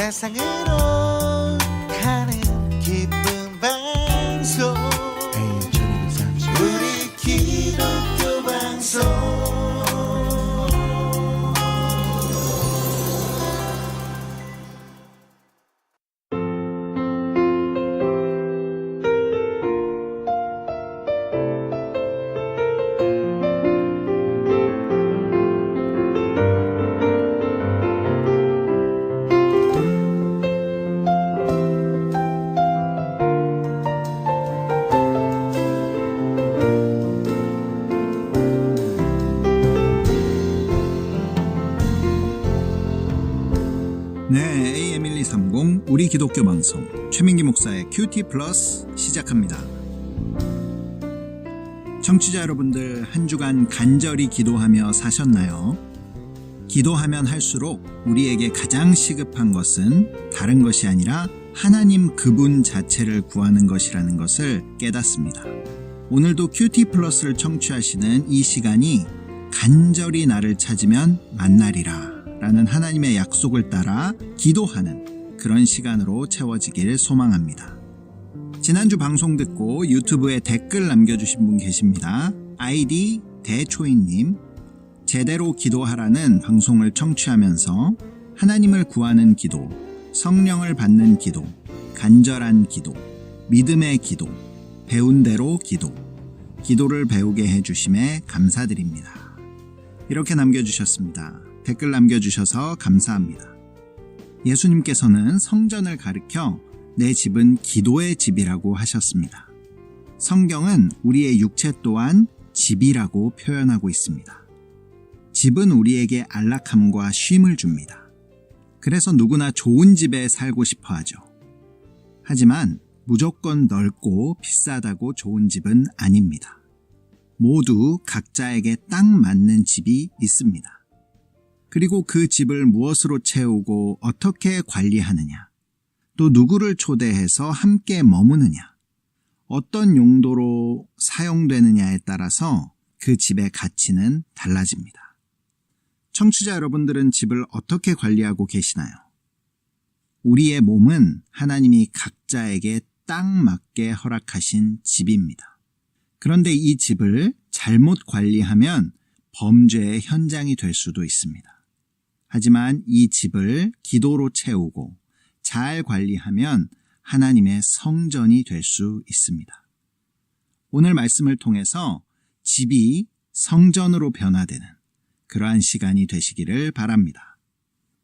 세상으로 가는 기쁜 방송 우리 기독교 방송 네, AM1230 우리 기독교 방송 최민기 목사의 큐티 플러스 시작합니다. 청취자 여러분들 한 주간 간절히 기도하며 사셨나요? 기도하면 할수록 우리에게 가장 시급한 것은 다른 것이 아니라 하나님 그분 자체를 구하는 것이라는 것을 깨닫습니다. 오늘도 큐티 플러스를 청취하시는 이 시간이 간절히 나를 찾으면 만나리라 라는 하나님의 약속을 따라 기도하는 그런 시간으로 채워지길 소망합니다. 지난주 방송 듣고 유튜브에 댓글 남겨주신 분 계십니다. 아이디 대초인님, 제대로 기도하라는 방송을 청취하면서 하나님을 구하는 기도, 성령을 받는 기도, 간절한 기도, 믿음의 기도, 배운 대로 기도, 기도를 배우게 해주심에 감사드립니다. 이렇게 남겨주셨습니다. 댓글 남겨주셔서 감사합니다. 예수님께서는 성전을 가리켜 내 집은 기도의 집이라고 하셨습니다. 성경은 우리의 육체 또한 집이라고 표현하고 있습니다. 집은 우리에게 안락함과 쉼을 줍니다. 그래서 누구나 좋은 집에 살고 싶어 하죠. 하지만 무조건 넓고 비싸다고 좋은 집은 아닙니다. 모두 각자에게 딱 맞는 집이 있습니다. 그리고 그 집을 무엇으로 채우고 어떻게 관리하느냐, 또 누구를 초대해서 함께 머무느냐, 어떤 용도로 사용되느냐에 따라서 그 집의 가치는 달라집니다. 청취자 여러분들은 집을 어떻게 관리하고 계시나요? 우리의 몸은 하나님이 각자에게 딱 맞게 허락하신 집입니다. 그런데 이 집을 잘못 관리하면 범죄의 현장이 될 수도 있습니다. 하지만 이 집을 기도로 채우고 잘 관리하면 하나님의 성전이 될 수 있습니다. 오늘 말씀을 통해서 집이 성전으로 변화되는 그러한 시간이 되시기를 바랍니다.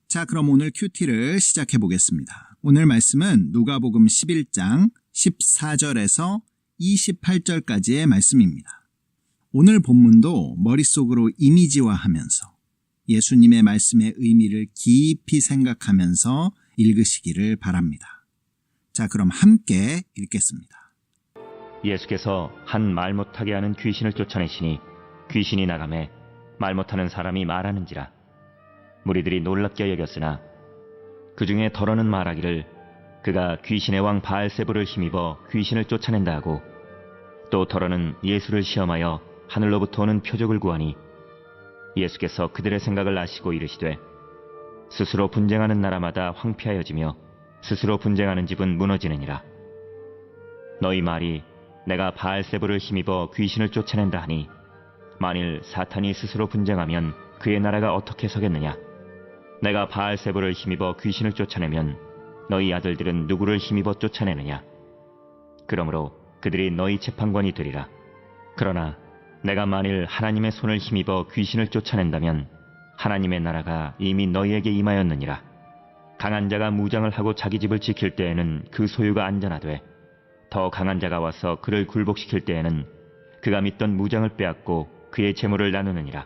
자, 그럼 오늘 큐티를 시작해 보겠습니다. 오늘 말씀은 누가복음 11장 14절에서 28절까지의 말씀입니다. 오늘 본문도 머릿속으로 이미지화하면서 예수님의 말씀의 의미를 깊이 생각하면서 읽으시기를 바랍니다. 자, 그럼 함께 읽겠습니다. 예수께서 한 말 못하게 하는 귀신을 쫓아내시니 귀신이 나가매 말 못하는 사람이 말하는지라. 무리들이 놀랍게 여겼으나 그 중에 더러는 말하기를 그가 귀신의 왕 바알세불을 힘입어 귀신을 쫓아낸다 하고, 또 더러는 예수를 시험하여 하늘로부터 오는 표적을 구하니 예수께서 그들의 생각을 아시고 이르시되 스스로 분쟁하는 나라마다 황폐하여지며 스스로 분쟁하는 집은 무너지느니라. 너희 말이 내가 바알세불을 힘입어 귀신을 쫓아낸다 하니 만일 사탄이 스스로 분쟁하면 그의 나라가 어떻게 서겠느냐. 내가 바알세불을 힘입어 귀신을 쫓아내면 너희 아들들은 누구를 힘입어 쫓아내느냐. 그러므로 그들이 너희 재판관이 되리라. 그러나 내가 만일 하나님의 손을 힘입어 귀신을 쫓아낸다면 하나님의 나라가 이미 너희에게 임하였느니라. 강한 자가 무장을 하고 자기 집을 지킬 때에는 그 소유가 안전하되 더 강한 자가 와서 그를 굴복시킬 때에는 그가 믿던 무장을 빼앗고 그의 재물을 나누느니라.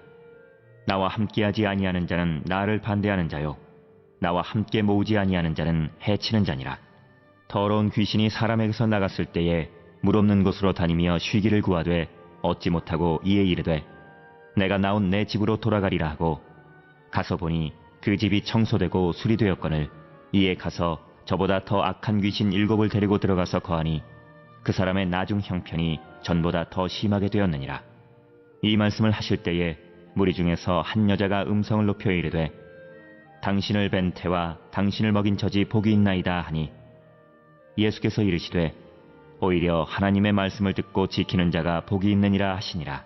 나와 함께하지 아니하는 자는 나를 반대하는 자요, 나와 함께 모으지 아니하는 자는 해치는 자니라. 더러운 귀신이 사람에게서 나갔을 때에 물 없는 곳으로 다니며 쉬기를 구하되 얻지 못하고 이에 이르되 내가 나온 내 집으로 돌아가리라 하고 가서 보니 그 집이 청소되고 수리되었거늘 이에 가서 저보다 더 악한 귀신 7을 데리고 들어가서 거하니 그 사람의 나중 형편이 전보다 더 심하게 되었느니라. 이 말씀을 하실 때에 무리 중에서 한 여자가 음성을 높여 이르되 당신을 뵌 태와 당신을 먹인 젖이 복이 있나이다 하니 예수께서 이르시되 오히려 하나님의 말씀을 듣고 지키는 자가 복이 있느니라 하시니라.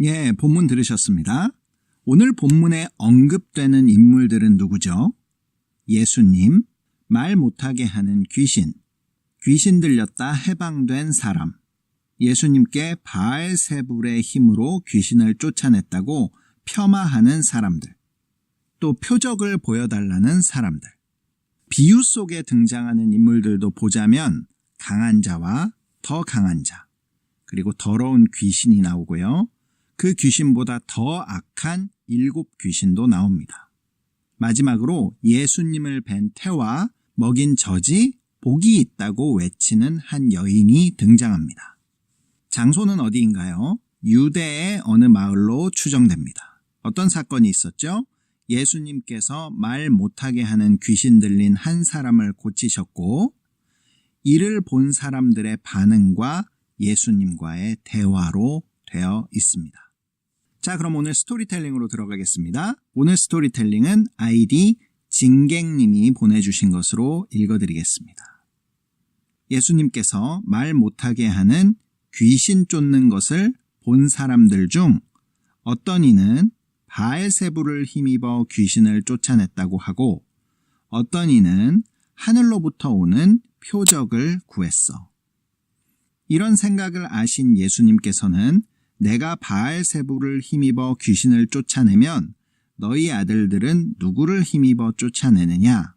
예, 본문 들으셨습니다. 오늘 본문에 언급되는 인물들은 누구죠? 예수님, 말 못하게 하는 귀신, 귀신 들렸다 해방된 사람, 예수님께 바알세불의 힘으로 귀신을 쫓아냈다고 폄하하는 사람들, 또 표적을 보여달라는 사람들. 비유 속에 등장하는 인물들도 보자면 강한 자와 더 강한 자, 그리고 더러운 귀신이 나오고요. 그 귀신보다 더 악한 7 귀신도 나옵니다. 마지막으로 예수님을 뵌 태와 먹인 젖이 복이 있다고 외치는 한 여인이 등장합니다. 장소는 어디인가요? 유대의 어느 마을로 추정됩니다. 어떤 사건이 있었죠? 예수님께서 말 못하게 하는 귀신 들린 한 사람을 고치셨고, 이를 본 사람들의 반응과 예수님과의 대화로 되어 있습니다. 자, 그럼 오늘 스토리텔링으로 들어가겠습니다. 오늘 스토리텔링은 아이디 진객님이 보내주신 것으로 읽어드리겠습니다. 예수님께서 말 못하게 하는 귀신 쫓는 것을 본 사람들 중 어떤 이는 바알세불을 힘입어 귀신을 쫓아냈다고 하고, 어떤 이는 하늘로부터 오는 표적을 구했어. 이런 생각을 아신 예수님께서는 내가 바알세불을 힘입어 귀신을 쫓아내면 너희 아들들은 누구를 힘입어 쫓아내느냐?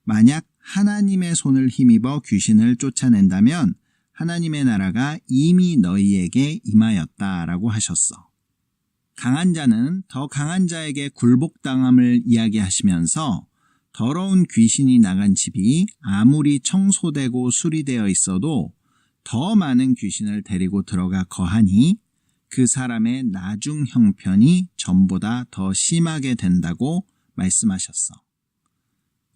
만약 하나님의 손을 힘입어 귀신을 쫓아낸다면 하나님의 나라가 이미 너희에게 임하였다라고 하셨어. 강한 자는 더 강한 자에게 굴복당함을 이야기하시면서 더러운 귀신이 나간 집이 아무리 청소되고 수리되어 있어도 더 많은 귀신을 데리고 들어가 거하니 그 사람의 나중 형편이 전보다 더 심하게 된다고 말씀하셨어.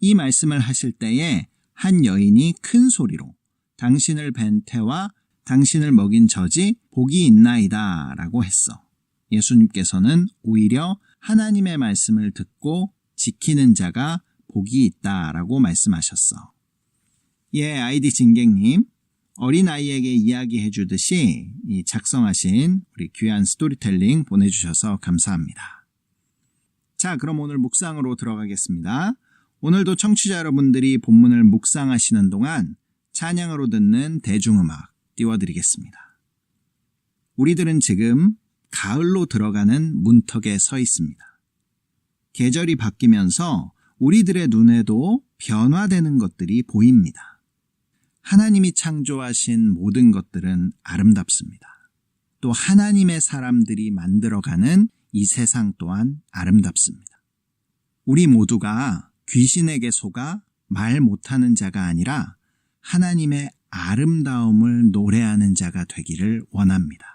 이 말씀을 하실 때에 한 여인이 큰 소리로 당신을 뵌 태와 당신을 먹인 젖이 복이 있나이다 라고 했어. 예수님께서는 오히려 하나님의 말씀을 듣고 지키는 자가 복이 있다라고 말씀하셨어. 예, 아이디 진객님, 어린아이에게 이야기해 주듯이 작성하신 우리 귀한 스토리텔링 보내주셔서 감사합니다. 자, 그럼 오늘 묵상으로 들어가겠습니다. 오늘도 청취자 여러분들이 본문을 묵상하시는 동안 찬양으로 듣는 대중음악 띄워드리겠습니다. 우리들은 지금 가을로 들어가는 문턱에 서 있습니다. 계절이 바뀌면서 우리들의 눈에도 변화되는 것들이 보입니다. 하나님이 창조하신 모든 것들은 아름답습니다. 또 하나님의 사람들이 만들어가는 이 세상 또한 아름답습니다. 우리 모두가 귀신에게 속아 말 못하는 자가 아니라 하나님의 아름다움을 노래하는 자가 되기를 원합니다.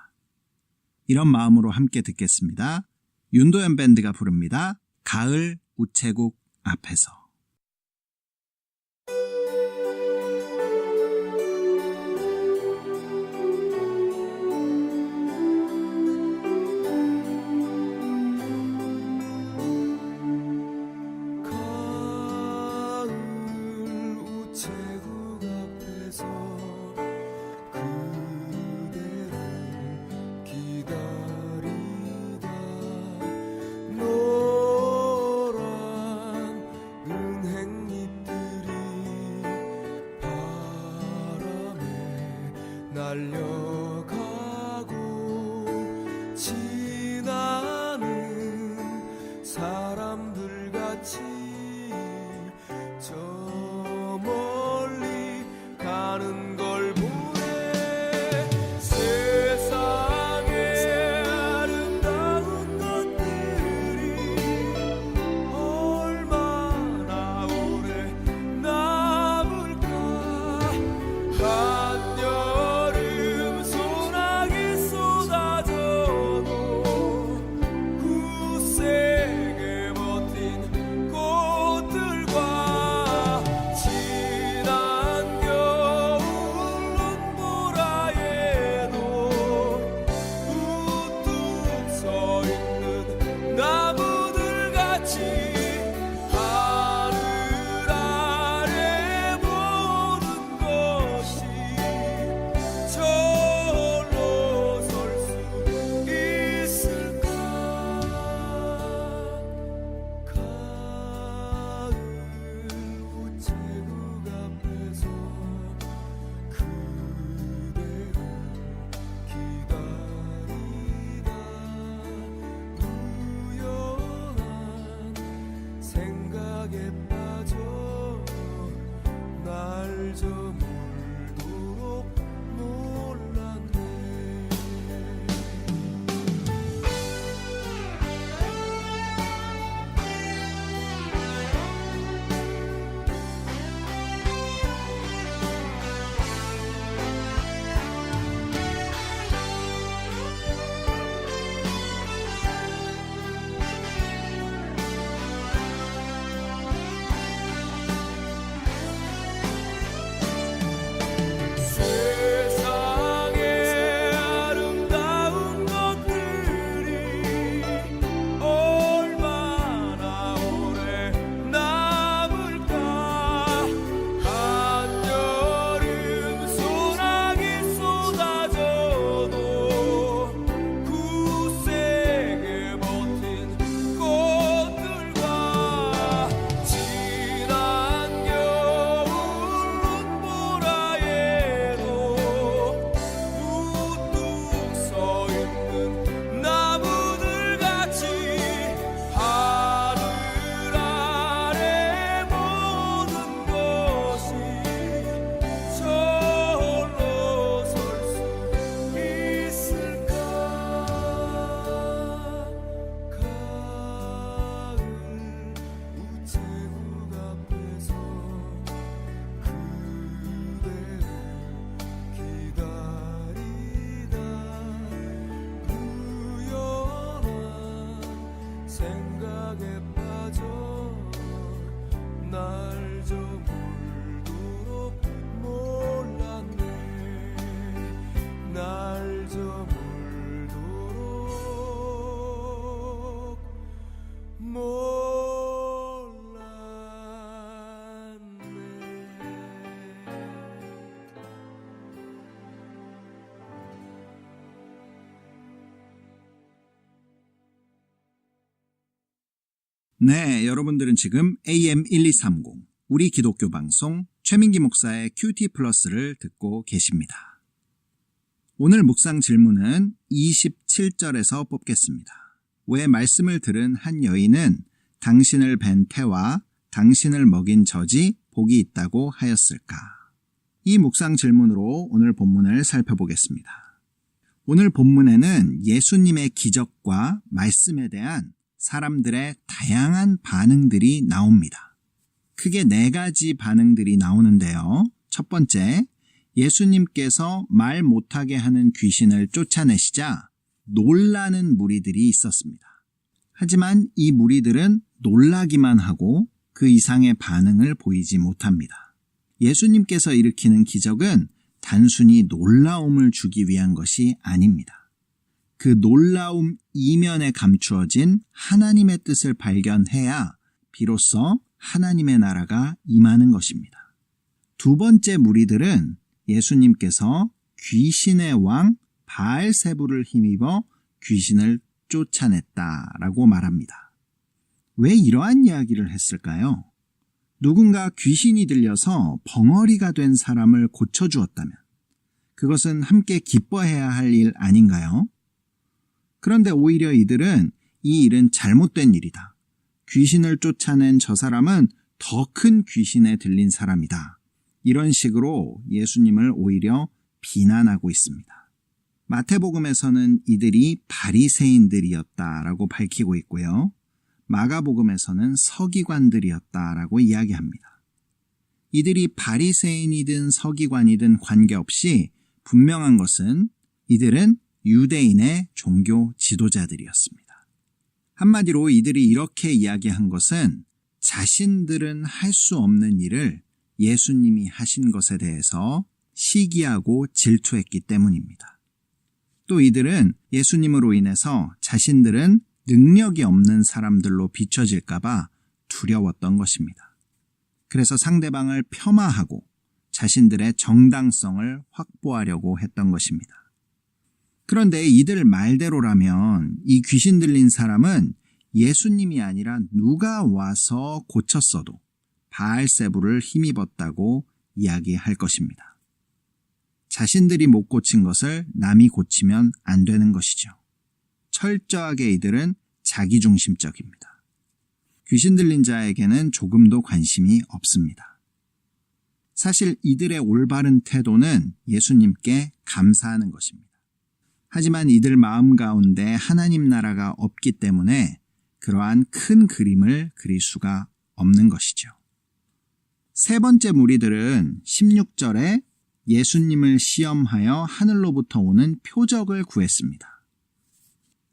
이런 마음으로 함께 듣겠습니다. 윤도현 밴드가 부릅니다. 가을 우체국 앞에서. 달려가고 지나는 사람들 같이 저 멀리 가는 걸 보네. 세상에 아름다운 것들이 얼마나 오래 남을까. 꽃들 사랑에 빠져 날 저물도록 몰랐네 날 저물도록 네, 여러분들은 지금 AM1230 우리 기독교 방송 최민기 목사의 큐티 플러스를 듣고 계십니다. 오늘 묵상 질문은 27절에서 뽑겠습니다. 왜 말씀을 들은 한 여인은 당신을 뵌 태와 당신을 먹인 젖이 복이 있다고 하였을까? 이 묵상 질문으로 오늘 본문을 살펴보겠습니다. 오늘 본문에는 예수님의 기적과 말씀에 대한 사람들의 다양한 반응들이 나옵니다. 크게 4가지 반응들이 나오는데요. 첫 번째, 예수님께서 말 못하게 하는 귀신을 쫓아내시자 놀라는 무리들이 있었습니다. 하지만 이 무리들은 놀라기만 하고 그 이상의 반응을 보이지 못합니다. 예수님께서 일으키는 기적은 단순히 놀라움을 주기 위한 것이 아닙니다. 그 놀라움 이면에 감추어진 하나님의 뜻을 발견해야 비로소 하나님의 나라가 임하는 것입니다. 두 번째 무리들은 예수님께서 귀신의 왕 바알세불을 힘입어 귀신을 쫓아냈다라고 말합니다. 왜 이러한 이야기를 했을까요? 누군가 귀신이 들려서 벙어리가 된 사람을 고쳐주었다면 그것은 함께 기뻐해야 할 일 아닌가요? 그런데 오히려 이들은 이 일은 잘못된 일이다. 귀신을 쫓아낸 저 사람은 더 큰 귀신에 들린 사람이다. 이런 식으로 예수님을 오히려 비난하고 있습니다. 마태복음에서는 이들이 바리새인들이었다라고 밝히고 있고요. 마가복음에서는 서기관들이었다라고 이야기합니다. 이들이 바리새인이든 서기관이든 관계없이 분명한 것은 이들은 유대인의 종교 지도자들이었습니다. 한마디로 이들이 이렇게 이야기한 것은 자신들은 할 수 없는 일을 예수님이 하신 것에 대해서 시기하고 질투했기 때문입니다. 또 이들은 예수님으로 인해서 자신들은 능력이 없는 사람들로 비춰질까봐 두려웠던 것입니다. 그래서 상대방을 폄하하고 자신들의 정당성을 확보하려고 했던 것입니다. 그런데 이들 말대로라면 이 귀신 들린 사람은 예수님이 아니라 누가 와서 고쳤어도 바알세불을 힘입었다고 이야기할 것입니다. 자신들이 못 고친 것을 남이 고치면 안 되는 것이죠. 철저하게 이들은 자기중심적입니다. 귀신 들린 자에게는 조금도 관심이 없습니다. 사실 이들의 올바른 태도는 예수님께 감사하는 것입니다. 하지만 이들 마음 가운데 하나님 나라가 없기 때문에 그러한 큰 그림을 그릴 수가 없는 것이죠. 세 번째 무리들은 16절에 예수님을 시험하여 하늘로부터 오는 표적을 구했습니다.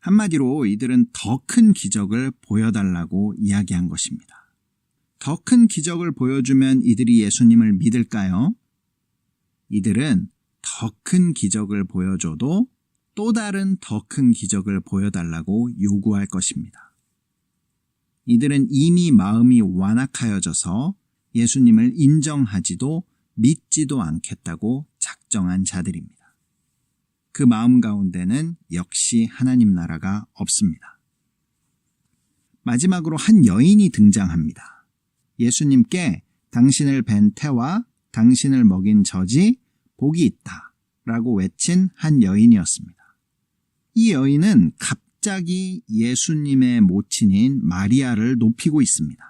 한마디로 이들은 더 큰 기적을 보여달라고 이야기한 것입니다. 더 큰 기적을 보여주면 이들이 예수님을 믿을까요? 이들은 더 큰 기적을 보여줘도 또 다른 더 큰 기적을 보여달라고 요구할 것입니다. 이들은 이미 마음이 완악하여져서 예수님을 인정하지도 믿지도 않겠다고 작정한 자들입니다. 그 마음 가운데는 역시 하나님 나라가 없습니다. 마지막으로 한 여인이 등장합니다. 예수님께 당신을 뵌 태와 당신을 먹인 젖이 복이 있다 라고 외친 한 여인이었습니다. 이 여인은 갑자기 예수님의 모친인 마리아를 높이고 있습니다.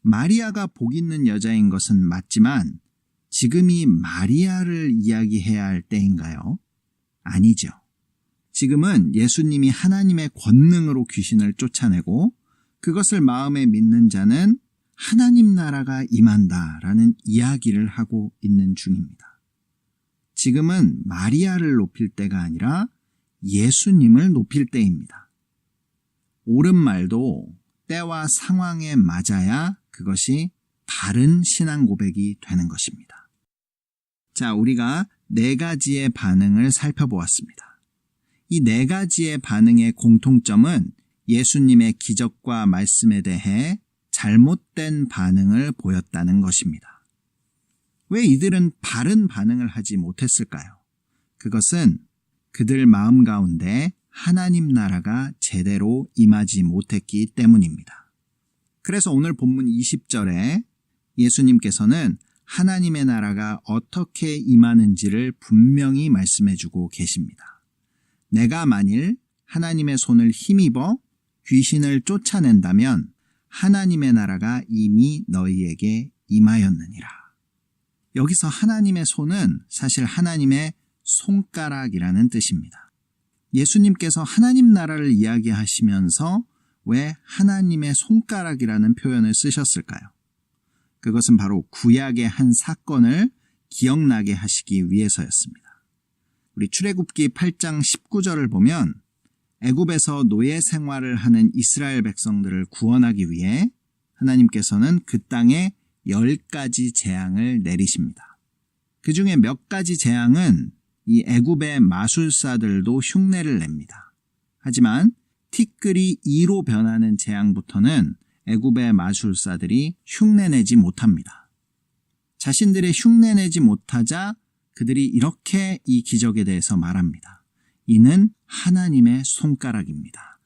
마리아가 복 있는 여자인 것은 맞지만 지금이 마리아를 이야기해야 할 때인가요? 아니죠. 지금은 예수님이 하나님의 권능으로 귀신을 쫓아내고 그것을 마음에 믿는 자는 하나님 나라가 임한다라는 이야기를 하고 있는 중입니다. 지금은 마리아를 높일 때가 아니라 예수님을 높일 때입니다. 옳은 말도 때와 상황에 맞아야 그것이 바른 신앙 고백이 되는 것입니다. 자, 우리가 4가지의 반응을 살펴보았습니다. 이 4가지의 반응의 공통점은 예수님의 기적과 말씀에 대해 잘못된 반응을 보였다는 것입니다. 왜 이들은 바른 반응을 하지 못했을까요? 그것은 그들 마음 가운데 하나님 나라가 제대로 임하지 못했기 때문입니다. 그래서 오늘 본문 20절에 예수님께서는 하나님의 나라가 어떻게 임하는지를 분명히 말씀해주고 계십니다. 내가 만일 하나님의 손을 힘입어 귀신을 쫓아낸다면 하나님의 나라가 이미 너희에게 임하였느니라. 여기서 하나님의 손은 사실 하나님의 손가락이라는 뜻입니다. 예수님께서 하나님 나라를 이야기하시면서 왜 하나님의 손가락이라는 표현을 쓰셨을까요? 그것은 바로 구약의 한 사건을 기억나게 하시기 위해서였습니다. 우리 출애굽기 8장 19절을 보면 애굽에서 노예 생활을 하는 이스라엘 백성들을 구원하기 위해 하나님께서는 그 땅에 10가지 재앙을 내리십니다. 그 중에 몇 가지 재앙은 이 애굽의 마술사들도 흉내를 냅니다. 하지만 티끌이 이로 변하는 재앙부터는 애굽의 마술사들이 흉내내지 못합니다. 자신들의 흉내내지 못하자 그들이 이렇게 이 기적에 대해서 말합니다. 이는 하나님의 손가락입니다.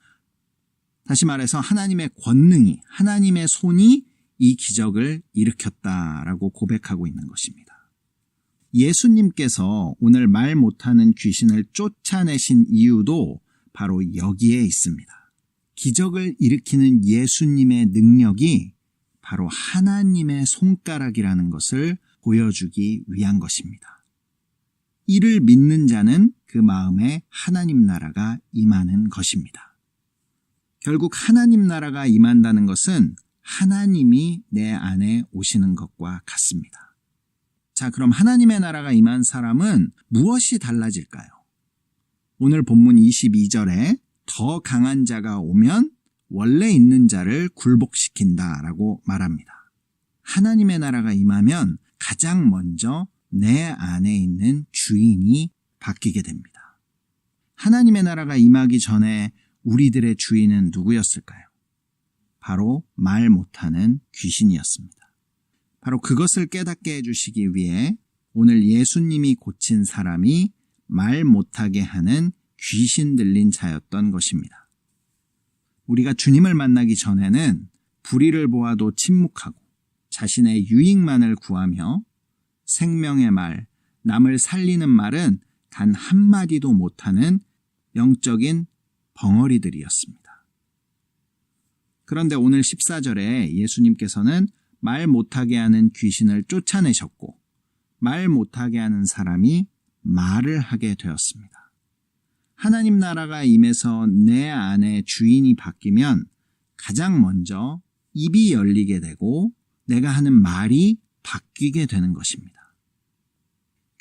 다시 말해서 하나님의 권능이, 하나님의 손이 이 기적을 일으켰다라고 고백하고 있는 것입니다. 예수님께서 오늘 말 못하는 귀신을 쫓아내신 이유도 바로 여기에 있습니다. 기적을 일으키는 예수님의 능력이 바로 하나님의 손가락이라는 것을 보여주기 위한 것입니다. 이를 믿는 자는 그 마음에 하나님 나라가 임하는 것입니다. 결국 하나님 나라가 임한다는 것은 하나님이 내 안에 오시는 것과 같습니다. 자, 그럼 하나님의 나라가 임한 사람은 무엇이 달라질까요? 오늘 본문 22절에 더 강한 자가 오면 원래 있는 자를 굴복시킨다라고 말합니다. 하나님의 나라가 임하면 가장 먼저 내 안에 있는 주인이 바뀌게 됩니다. 하나님의 나라가 임하기 전에 우리들의 주인은 누구였을까요? 바로 말 못하는 귀신이었습니다. 바로 그것을 깨닫게 해주시기 위해 오늘 예수님이 고친 사람이 말 못하게 하는 귀신 들린 자였던 것입니다. 우리가 주님을 만나기 전에는 불의를 보아도 침묵하고 자신의 유익만을 구하며 생명의 말, 남을 살리는 말은 단 한마디도 못하는 영적인 벙어리들이었습니다. 그런데 오늘 14절에 예수님께서는 말 못하게 하는 귀신을 쫓아내셨고 말 못하게 하는 사람이 말을 하게 되었습니다. 하나님 나라가 임해서 내 안에 주인이 바뀌면 가장 먼저 입이 열리게 되고 내가 하는 말이 바뀌게 되는 것입니다.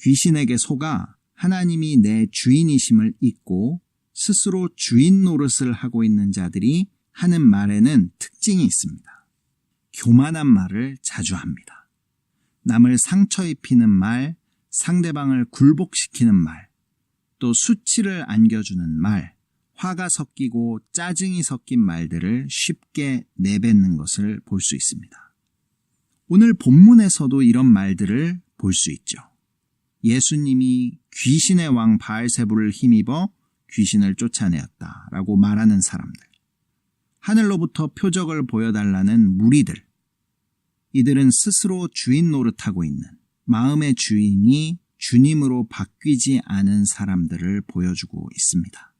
귀신에게 속아 하나님이 내 주인이심을 잊고 스스로 주인 노릇을 하고 있는 자들이 하는 말에는 특징이 있습니다. 교만한 말을 자주 합니다. 남을 상처 입히는 말, 상대방을 굴복시키는 말, 또 수치를 안겨주는 말, 화가 섞이고 짜증이 섞인 말들을 쉽게 내뱉는 것을 볼 수 있습니다. 오늘 본문에서도 이런 말들을 볼 수 있죠. 예수님이 귀신의 왕 바알세불을 힘입어 귀신을 쫓아내었다라고 말하는 사람들, 하늘로부터 표적을 보여달라는 무리들, 이들은 스스로 주인 노릇하고 있는 마음의 주인이 주님으로 바뀌지 않은 사람들을 보여주고 있습니다.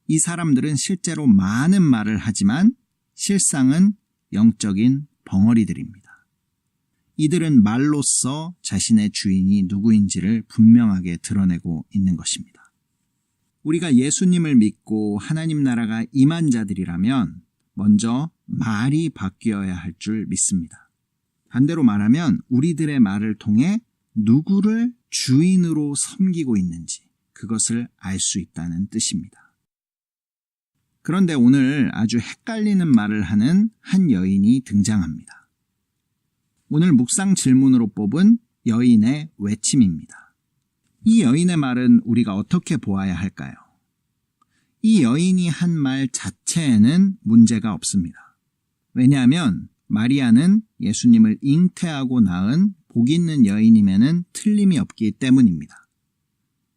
이 사람들은 실제로 많은 말을 하지만 실상은 영적인 벙어리들입니다. 이들은 말로써 자신의 주인이 누구인지를 분명하게 드러내고 있는 것입니다. 우리가 예수님을 믿고 하나님 나라가 임한 자들이라면 먼저 말이 바뀌어야 할 줄 믿습니다. 반대로 말하면 우리들의 말을 통해 누구를 주인으로 섬기고 있는지 그것을 알 수 있다는 뜻입니다. 그런데 오늘 아주 헷갈리는 말을 하는 한 여인이 등장합니다. 오늘 묵상 질문으로 뽑은 여인의 외침입니다. 이 여인의 말은 우리가 어떻게 보아야 할까요? 이 여인이 한 말 자체에는 문제가 없습니다. 왜냐하면 마리아는 예수님을 잉태하고 낳은 복 있는 여인임에는 틀림이 없기 때문입니다.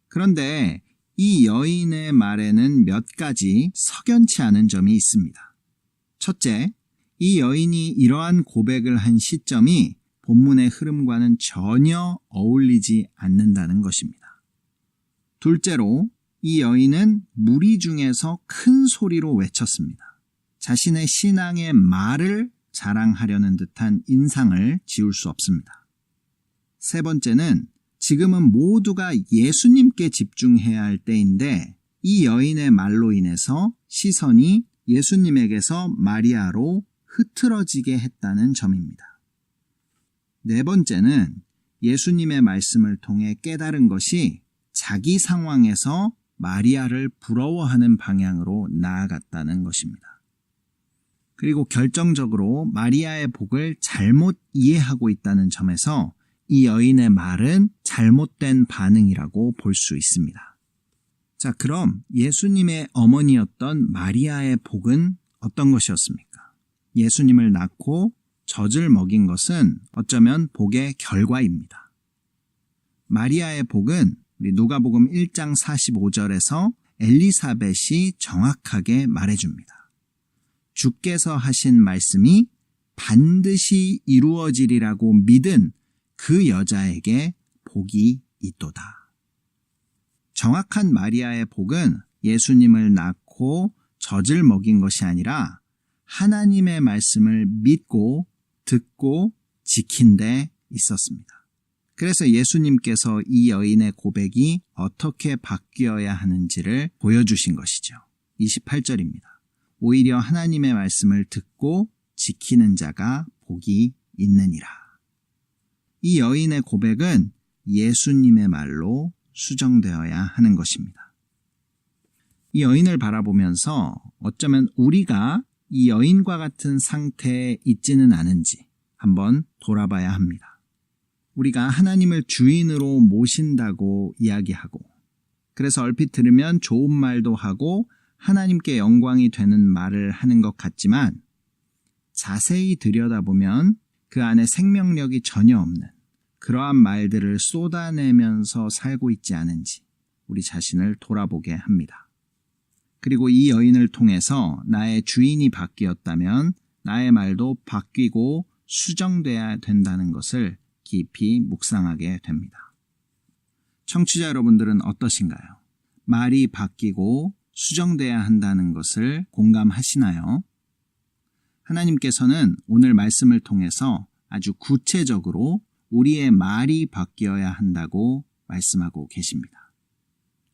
그런데 이 여인의 말에는 몇 가지 석연치 않은 점이 있습니다. 첫째, 이 여인이 이러한 고백을 한 시점이 본문의 흐름과는 전혀 어울리지 않는다는 것입니다. 둘째로, 이 여인은 무리 중에서 큰 소리로 외쳤습니다. 자신의 신앙의 말을 자랑하려는 듯한 인상을 지울 수 없습니다. 세 번째는 지금은 모두가 예수님께 집중해야 할 때인데 이 여인의 말로 인해서 시선이 예수님에게서 마리아로 흐트러지게 했다는 점입니다. 네 번째는 예수님의 말씀을 통해 깨달은 것이 자기 상황에서 마리아를 부러워하는 방향으로 나아갔다는 것입니다. 그리고 결정적으로 마리아의 복을 잘못 이해하고 있다는 점에서 이 여인의 말은 잘못된 반응이라고 볼 수 있습니다. 자, 그럼 예수님의 어머니였던 마리아의 복은 어떤 것이었습니까? 예수님을 낳고 젖을 먹인 것은 어쩌면 복의 결과입니다. 마리아의 복은 우리 누가복음 1장 45절에서 엘리사벳이 정확하게 말해줍니다. 주께서 하신 말씀이 반드시 이루어지리라고 믿은 그 여자에게 복이 있도다. 정확한 마리아의 복은 예수님을 낳고 젖을 먹인 것이 아니라 하나님의 말씀을 믿고 듣고 지킨 데 있었습니다. 그래서 예수님께서 이 여인의 고백이 어떻게 바뀌어야 하는지를 보여주신 것이죠. 28절입니다. 오히려 하나님의 말씀을 듣고 지키는 자가 복이 있느니라. 이 여인의 고백은 예수님의 말로 수정되어야 하는 것입니다. 이 여인을 바라보면서 어쩌면 우리가 이 여인과 같은 상태에 있지는 않은지 한번 돌아봐야 합니다. 우리가 하나님을 주인으로 모신다고 이야기하고 그래서 얼핏 들으면 좋은 말도 하고 하나님께 영광이 되는 말을 하는 것 같지만 자세히 들여다보면 그 안에 생명력이 전혀 없는 그러한 말들을 쏟아내면서 살고 있지 않은지 우리 자신을 돌아보게 합니다. 그리고 이 여인을 통해서 나의 주인이 바뀌었다면 나의 말도 바뀌고 수정돼야 된다는 것을 깊이 묵상하게 됩니다. 청취자 여러분들은 어떠신가요? 말이 바뀌고 수정돼야 한다는 것을 공감하시나요? 하나님께서는 오늘 말씀을 통해서 아주 구체적으로 우리의 말이 바뀌어야 한다고 말씀하고 계십니다.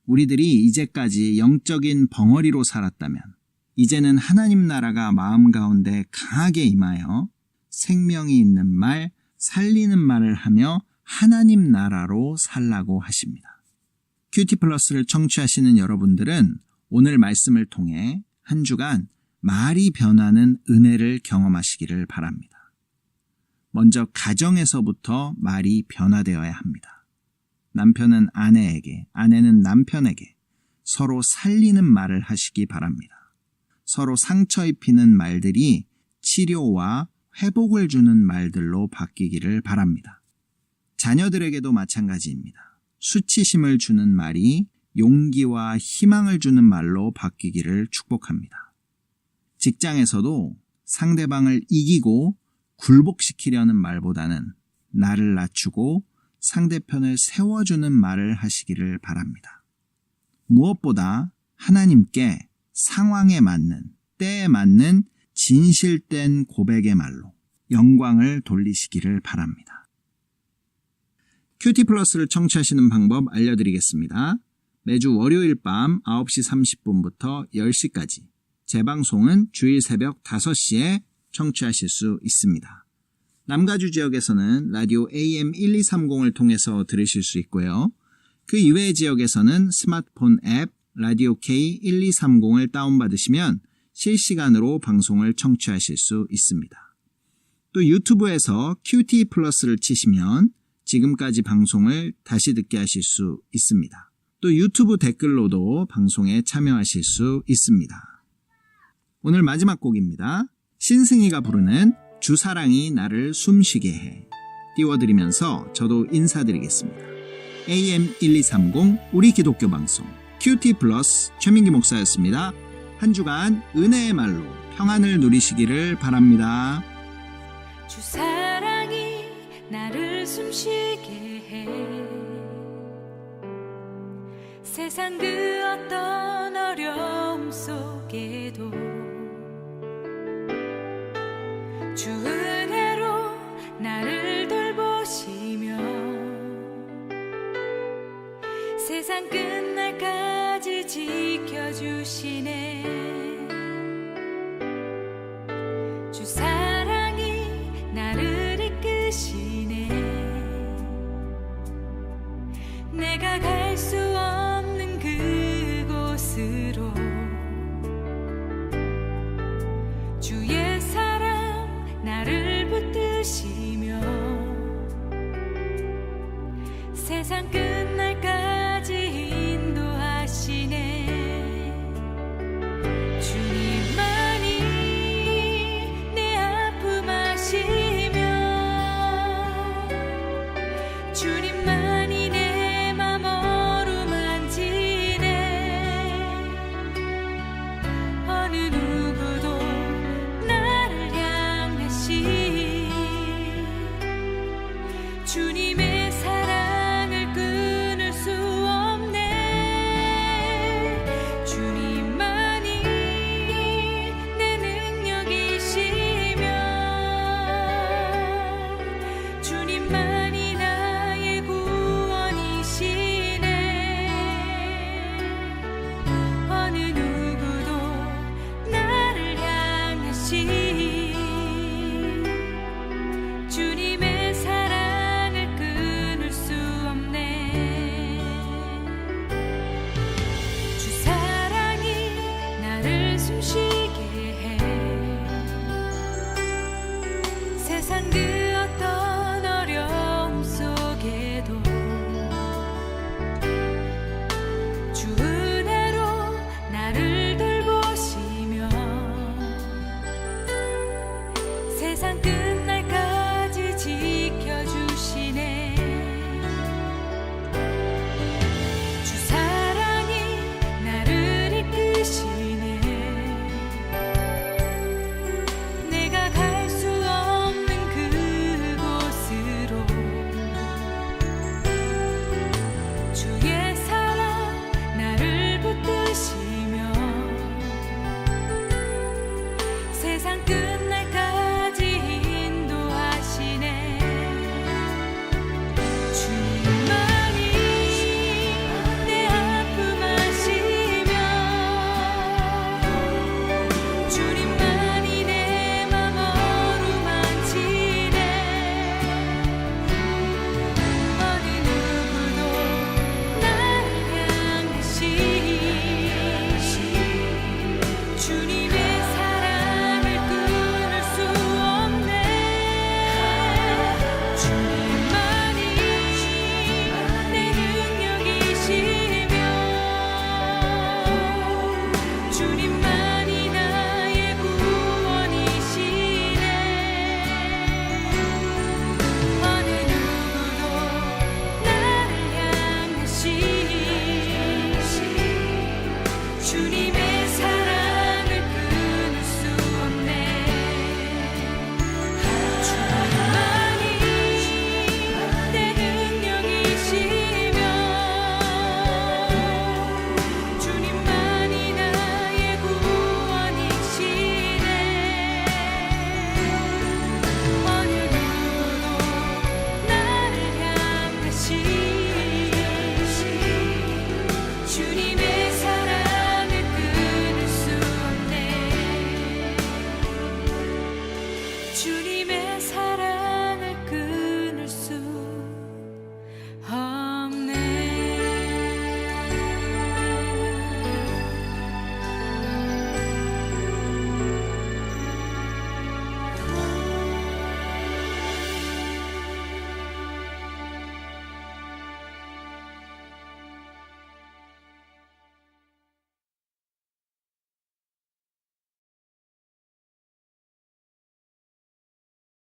우리들이 이제까지 영적인 벙어리로 살았다면 이제는 하나님 나라가 마음 가운데 강하게 임하여 생명이 있는 말, 살리는 말을 하며 하나님 나라로 살라고 하십니다. 큐티 플러스를 청취하시는 여러분들은 오늘 말씀을 통해 한 주간 말이 변하는 은혜를 경험하시기를 바랍니다. 먼저 가정에서부터 말이 변화되어야 합니다. 남편은 아내에게, 아내는 남편에게 서로 살리는 말을 하시기 바랍니다. 서로 상처 입히는 말들이 치료와 회복을 주는 말들로 바뀌기를 바랍니다. 자녀들에게도 마찬가지입니다. 수치심을 주는 말이 용기와 희망을 주는 말로 바뀌기를 축복합니다. 직장에서도 상대방을 이기고 굴복시키려는 말보다는 나를 낮추고 상대편을 세워주는 말을 하시기를 바랍니다. 무엇보다 하나님께 상황에 맞는, 때에 맞는 진실된 고백의 말로 영광을 돌리시기를 바랍니다. 큐티 플러스를 청취하시는 방법 알려드리겠습니다. 매주 월요일 밤 9시 30분부터 10시까지 재방송은 주일 새벽 5시에 청취하실 수 있습니다. 남가주 지역에서는 라디오 AM 1230을 통해서 들으실 수 있고요. 그 이외의 지역에서는 스마트폰 앱 라디오 K1230을 다운받으시면 실시간으로 방송을 청취하실 수 있습니다. 또 유튜브에서 QT 플러스를 치시면 지금까지 방송을 다시 듣게 하실 수 있습니다. 또 유튜브 댓글로도 방송에 참여하실 수 있습니다. 오늘 마지막 곡입니다. 신승희가 부르는 주사랑이 나를 숨쉬게 해 띄워드리면서 저도 인사드리겠습니다. AM1230 우리 기독교 방송 QT 플러스 최민기 목사였습니다. 한 주간 은혜의 말로 평안을 누리시기를 바랍니다. 주 사랑이 나를 숨쉬게 해 세상 그 어떤 어려움 속에도 주 은혜로 나를 돌보시며 세상 끝날까지 지켜주시네. 주 사랑이 나를 이끄시네. 내가 갈 수 없는 그곳으로 주의 사랑 나를 붙드시며 세상 끝